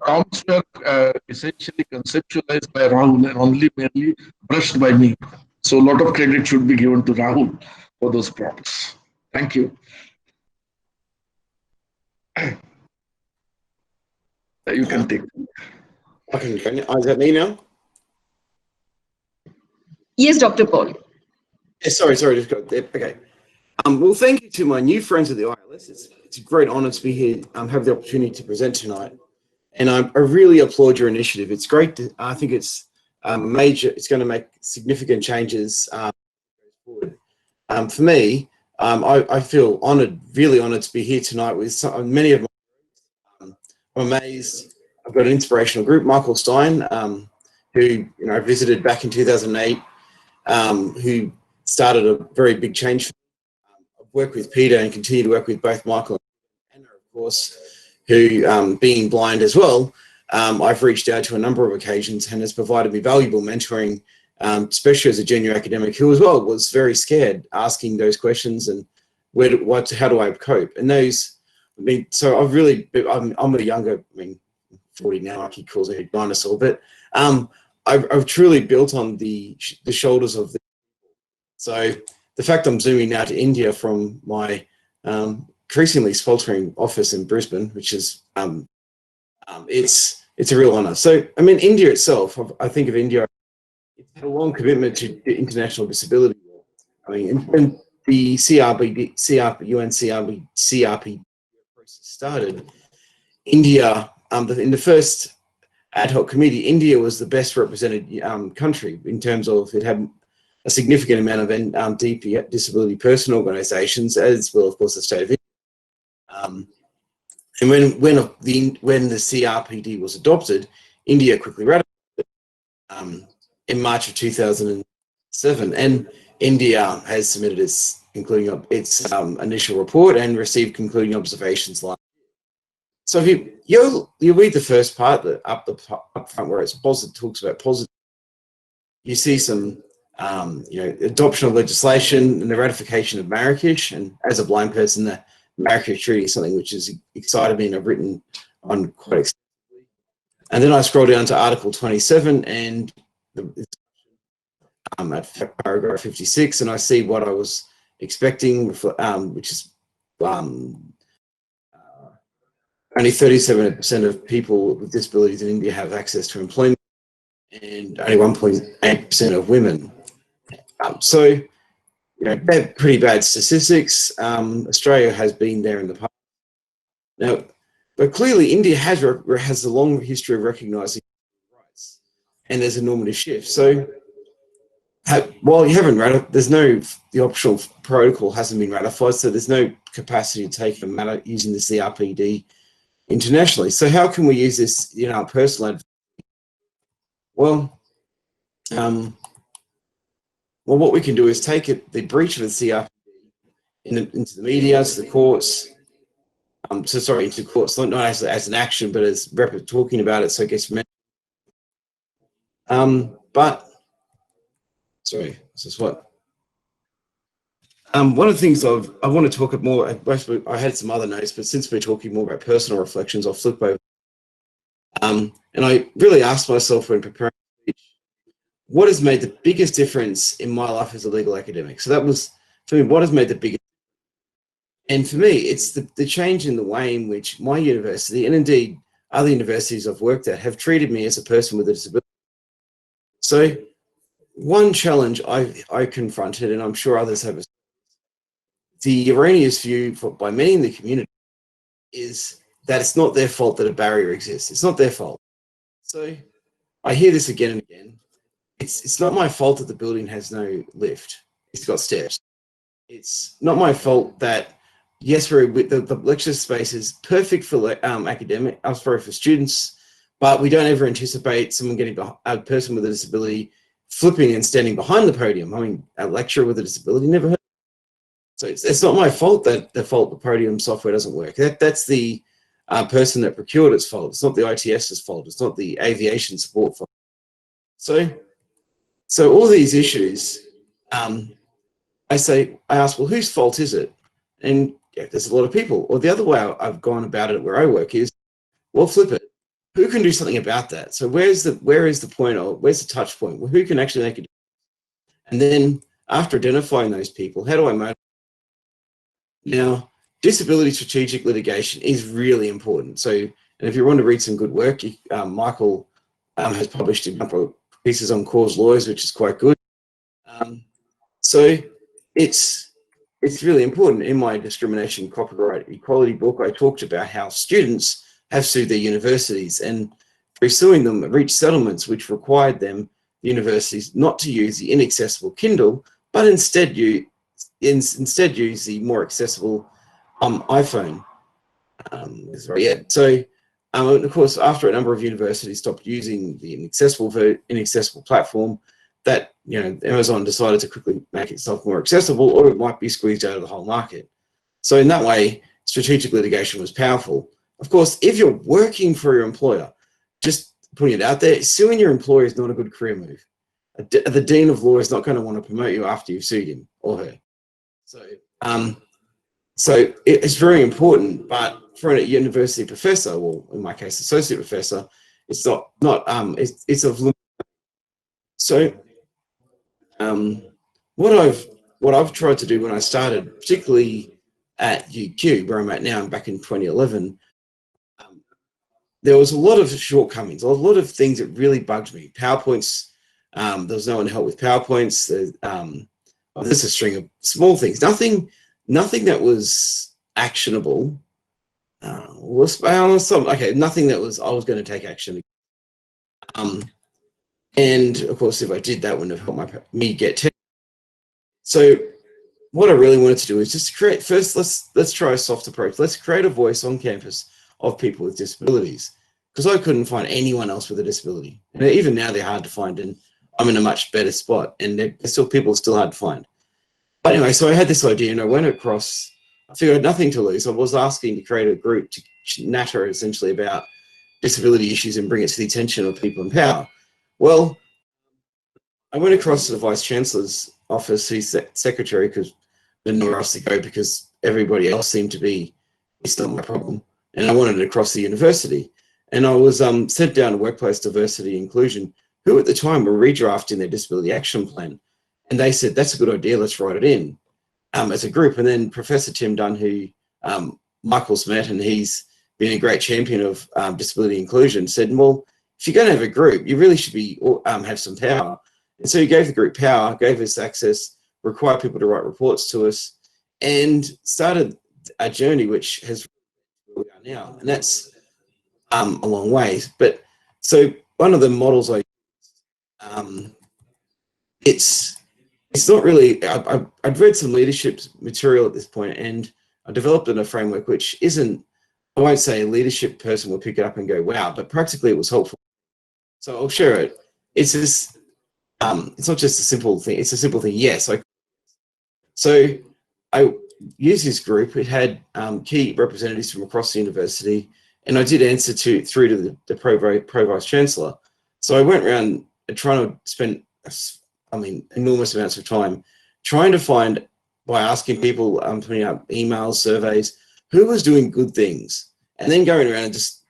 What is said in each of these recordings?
prompts were essentially conceptualized by Rahul and only merely brushed by me. So a lot of credit should be given to Rahul for those prompts. Thank you. You can take. I can go now. Is that me now? Yes, Dr. Paul. Yeah, sorry, just got there. Okay. Well, thank you to my new friends at the ILS. It's a great honour to be here, have the opportunity to present tonight. And I really applaud your initiative. It's great. I think it's major. It's going to make significant changes forward. For me, I feel honoured, really honoured to be here tonight with many of my. I'm amazed. I've got an inspirational group, Michael Stein, who I visited back in 2008, who started a very big change. I've worked with Peter and continue to work with both Michael and Anna, of course, who, being blind as well, I've reached out to a number of occasions and has provided me valuable mentoring, especially as a junior academic who as well was very scared asking those questions and how do I cope? And those, so I'm a younger, 40 now, he calls me a dinosaur, but I've truly built on the shoulders of the. So the fact I'm zooming now to India from my increasingly sweltering office in Brisbane, which is it's a real honour. So India itself, I think of India, it's had a long commitment to international disability law. When the CRP process started, India, in the first ad hoc committee, India was the best represented country in terms of it had a significant amount of DP, disability person organisations, as well, of course, the state of India. And when the CRPD was adopted, India quickly ratified it in March of 2007, and India has submitted its initial report and received concluding observations last year. So if you read the first part, up front where it's positive, talks about positive, you see some adoption of legislation and the ratification of Marrakesh. And as a blind person, the Marrakesh Treaty is something which has excited me and I've written on quite extensively. And then I scroll down to Article 27 and at paragraph 56, and I see what I was expecting, which is only 37% of people with disabilities in India have access to employment, and only 1.8% of women. So, they're pretty bad statistics. Australia has been there in the past. Now, but clearly India has a long history of recognising rights, and there's a normative shift. So, while you haven't the optional protocol hasn't been ratified, so there's no capacity to take a matter using the CRPD internationally. So how can we use this in our personal advocacy? Well, what we can do is take the breach of the CRPD into the media, to the courts. Into courts, not as an action, but as talking about it, so it gets mentioned. This is what. One of the things I want to talk more. I had some other notes, but since we're talking more about personal reflections, I'll flip over. And I really asked myself when preparing the speech, what has made the biggest difference in my life as a legal academic? So that was, for me, what has made the biggest. And for me, it's the change in the way in which my university, and indeed other universities I've worked at, have treated me as a person with a disability. So one challenge I confronted, and I'm sure others have, the erroneous view by many in the community is that it's not their fault that a barrier exists. It's not their fault. So I hear this again and again. It's not my fault that the building has no lift. It's got steps. It's not my fault that, yes, the lecture space is perfect for for students, but we don't ever anticipate someone a person with a disability flipping and standing behind the podium. A lecturer with a disability never heard. So it's not my fault that the podium software doesn't work. That's the person that procured its fault. It's not the ITS's fault. It's not the aviation support fault. So all these issues, I ask, well, whose fault is it? And there's a lot of people. Or the other way I've gone about it where I work is, well, flip it. who can do something about that? So where is the point, or where's the touch point? Well, who can actually make it? And then after identifying those people, how do I motivate? Now, disability strategic litigation is really important. So, and if you want to read some good work, Michael has published a couple of pieces on cause lawyers, which is quite good. So it's really important. In my discrimination copyright equality book, I talked about how students have sued their universities, and through suing them, reached settlements which required them, the universities, not to use the inaccessible Kindle, but instead use the more accessible iPhone. So, of course, after a number of universities stopped using the inaccessible platform, that, Amazon decided to quickly make itself more accessible, or it might be squeezed out of the whole market. So in that way, strategic litigation was powerful. Of course, if you're working for your employer, just putting it out there, suing your employer is not a good career move. The Dean of Law is not going to want to promote you after you've sued him or her. So it's very important, but for a university professor, or in my case, associate professor, it's it's of limited. So what I've tried to do when I started, particularly at UQ, where I'm at now, and back in 2011, there was a lot of shortcomings, a lot of things that really bugged me. PowerPoints, there was no one to help with PowerPoints. There's a string of small things, nothing that was actionable. Nothing that I was going to take action. And of course, if I did, that wouldn't have helped me get tested. So what I really wanted to do is just create, first, let's try a soft approach. Let's create a voice on campus of people with disabilities, because I couldn't find anyone else with a disability. And even now they're hard to find, and I'm in a much better spot, and people are still hard to find. But anyway, so I had this idea, and I went across, I figured I had nothing to lose. I was asking to create a group to natter essentially about disability issues and bring it to the attention of people in power. Well, I went across to the Vice Chancellor's office, his secretary, because I didn't know where else to go, because everybody else seemed to be, it's not my problem. And I wanted it across the university. And I was sent down to Workplace Diversity Inclusion, who at the time were redrafting their disability action plan. And they said, that's a good idea, let's write it in as a group. And then Professor Tim Dunn, who Michael's met, and he's been a great champion of disability inclusion, said, well, if you're going to have a group, you really should be have some power. And so he gave the group power, gave us access, required people to write reports to us, and started a journey which has where we are now. And that's a long way. But so one of the models it's not really, I'd read some leadership material at this point, and I developed in a framework which isn't, I won't say a leadership person will pick it up and go, wow, but practically it was helpful. So I'll share it. It's this, it's not just a simple thing, it's a simple thing, yes. So I used this group. It had key representatives from across the university, and I did answer through to the Pro Vice Chancellor. So I went around trying to spend, enormous amounts of time trying to find, by asking people, putting out emails, surveys, who was doing good things, and then going around and just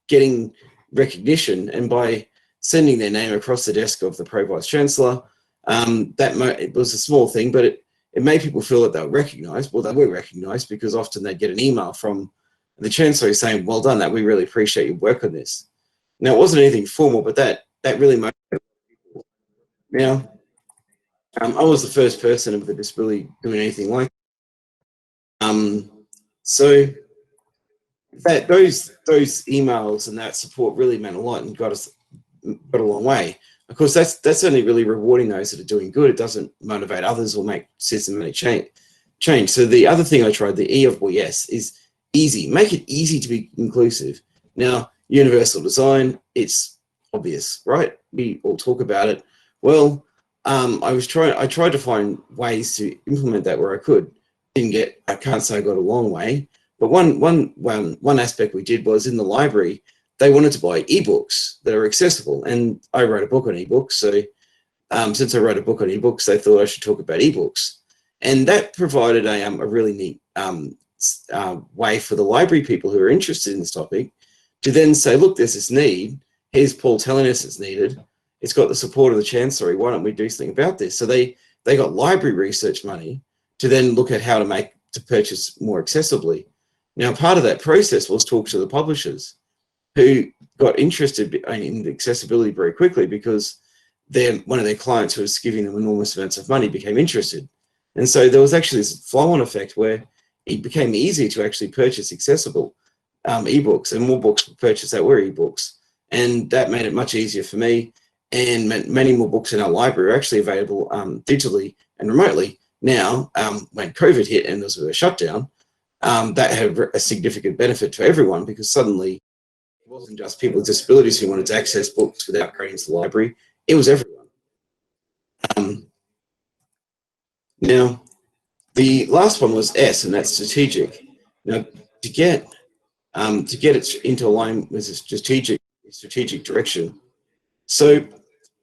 getting recognition. And by sending their name across the desk of the Pro Vice Chancellor, it was a small thing, but it made people feel that they were recognised. Well, they were recognised because often they'd get an email from the Chancellor saying, well done, that we really appreciate your work on this. Now, it wasn't anything formal, but that really motivated people. Now, I was the first person with a disability doing anything like that. So that those emails and that support really meant a lot and got a long way. Of course, that's only really rewarding those that are doing good. It doesn't motivate others or make systematic change. So the other thing I tried, the E of well, yes, is easy. Make it easy to be inclusive. Now, universal design, it's obvious, right? We all talk about it. Well, I tried to find ways to implement that where I could. I can't say I got a long way, but one aspect we did was in the library, they wanted to buy ebooks that are accessible, and I wrote a book on ebooks. So since I wrote a book on ebooks, they thought I should talk about ebooks, and that provided a really neat way for the library people who are interested in this topic to then say, look, there's this need. Here's Paul telling us it's needed. It's got the support of the Chancellery. Why don't we do something about this? So they got library research money to then look at how to purchase more accessibly. Now, part of that process was talk to the publishers, who got interested in accessibility very quickly, because one of their clients who was giving them enormous amounts of money became interested. And so there was actually this flow-on effect where it became easier to actually purchase accessible ebooks, and more books were purchased that were ebooks. And that made it much easier for me, and many more books in our library are actually available digitally and remotely now. When COVID hit and there was a shutdown, that had a significant benefit to everyone, because suddenly it wasn't just people with disabilities who wanted to access books without going to the library. It was everyone. Now, the last one was S, and that's strategic. Now, to get it into line with a strategic direction. So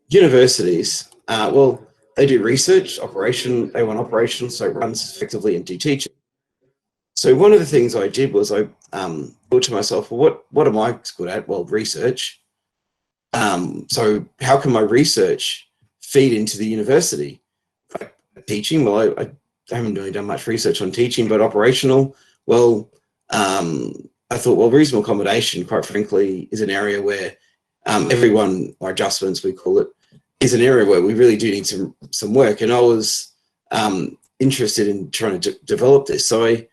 universities, well, they do research, they want operations, so it runs effectively into teaching. So one of the things I did was I thought to myself, well, what am I good at? Well, research. So how can my research feed into the university? Teaching, well, I haven't really done much research on teaching, but operational, well, I thought, well, reasonable accommodation, quite frankly, is an area where everyone, or adjustments we call it, is an area where we really do need some work. And I was interested in trying to develop this. So I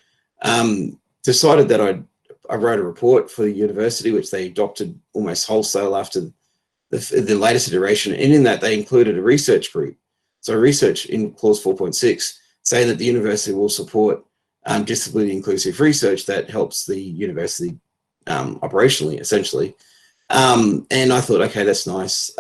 decided that I wrote a report for the university, which they adopted almost wholesale after the latest iteration. And in that, they included a research group. So research in clause 4.6, saying that the university will support disability inclusive research that helps the university operationally, essentially. And I thought, okay, that's nice.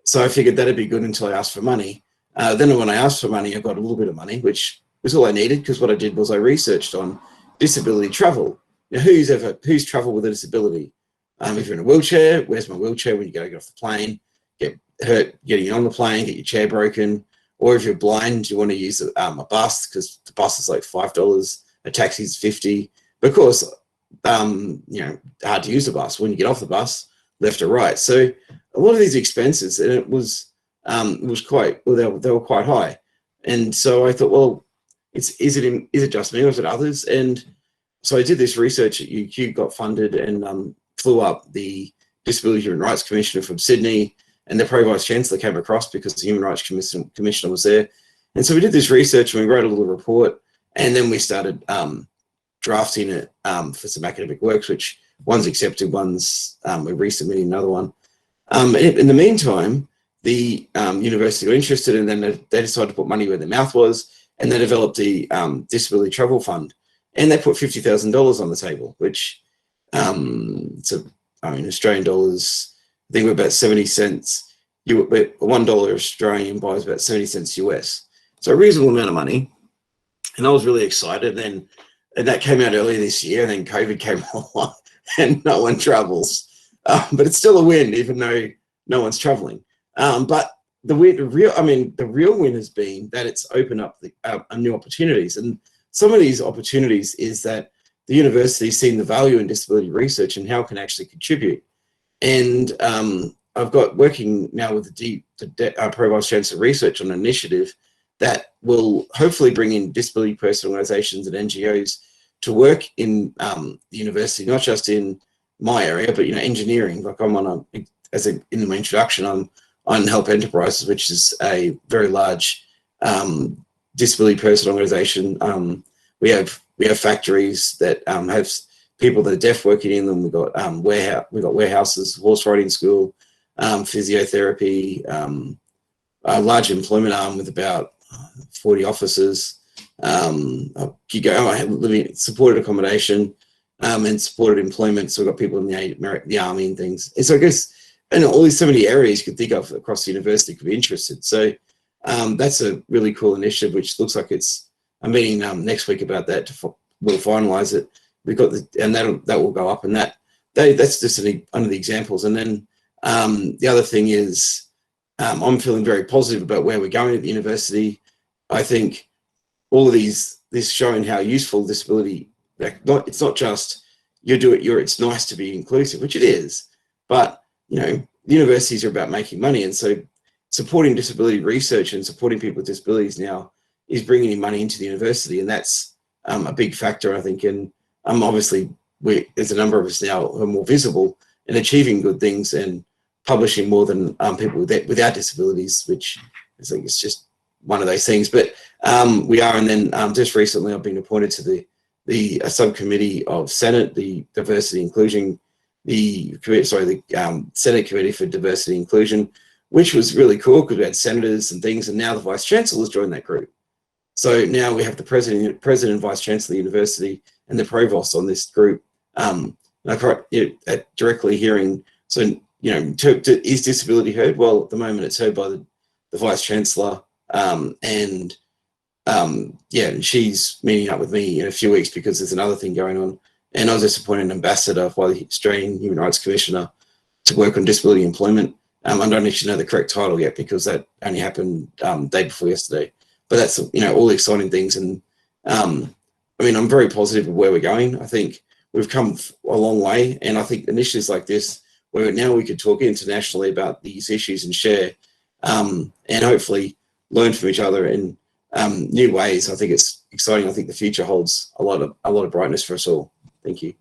So I figured that'd be good until I asked for money. Then when I asked for money, I got a little bit of money, which was all I needed, because what I did was I researched on disability travel. Now, who's traveled with a disability? If you're in a wheelchair, where's my wheelchair when you go get off the plane, get hurt getting on the plane, get your chair broken? Or if you're blind, you want to use a bus, because the bus is like $5, a taxi is $50. But of course, hard to use the bus when you get off the bus, left or right. So a lot of these expenses, and it was quite, well, they were quite high. And so I thought, well, is it just me, or is it others? And so I did this research at UQ, got funded, and flew up the Disability Human Rights Commissioner from Sydney, and the Pro-Vice Chancellor came across because the Human Rights Commissioner was there. And so we did this research, and we wrote a little report, and then we started drafting it for some academic works, which one's accepted, we're resubmitting another one. In the meantime, the university got interested, and then they decided to put money where their mouth was, and they developed the Disability Travel Fund, and they put $50,000 on the table, which, Australian dollars, I think we're about 70 cents. $1 Australian buys about 70 cents US. So a reasonable amount of money. And I was really excited. And that came out earlier this year, and then COVID came along, and no one travels. But it's still a win, even though no one's traveling. But the real win has been that it's opened up new opportunities. And some of these opportunities is that the university's seen the value in disability research and how it can actually contribute. And I've got working now with the Pro-Vice Chancellor Research on an initiative that will hopefully bring in disability person organisations and NGOs to work in the university, not just in my area, but engineering. Like I'm on in my introduction, I'm on Help Enterprises, which is a very large disability person organisation. We have factories that have people that are deaf working in them. We've got warehouses, horse riding school, physiotherapy, a large employment arm with about 40 officers. I have living supported accommodation and supported employment. So we've got people in the army and things. And so I guess all these 70 areas you could think of across the university could be interested. So that's a really cool initiative, which looks like I'm meeting next week about that we'll finalize it. We've got and that will go up, and that's just one of the examples. And then the other thing is I'm feeling very positive about where we're going at the university. I think all of this showing how useful disability, it's not just it's nice to be inclusive, which it is, but universities are about making money, and so supporting disability research and supporting people with disabilities now is bringing in money into the university, and that's a big factor, I think. And obviously, there's a number of us now who are more visible and achieving good things and publishing more than people without disabilities, which I think is just one of those things. But we are, and then just recently I've been appointed to the subcommittee of Senate, the Diversity Inclusion, the Senate Committee for Diversity Inclusion, which was really cool because we had senators and things, and now the Vice Chancellor's joined that group. So now we have the president and Vice Chancellor of the university and the provost on this group. Directly hearing, so is disability heard? Well, at the moment it's heard by the Vice Chancellor, and she's meeting up with me in a few weeks because there's another thing going on. And I was just appointed an ambassador by the Australian Human Rights Commissioner to work on disability employment. I don't actually know the correct title yet because that only happened day before yesterday. But that's all the exciting things, and I'm very positive of where we're going. I think we've come a long way, and I think initiatives like this, where now we could talk internationally about these issues and share, and hopefully learn from each other in new ways. I think it's exciting. I think the future holds a lot of brightness for us all. Thank you.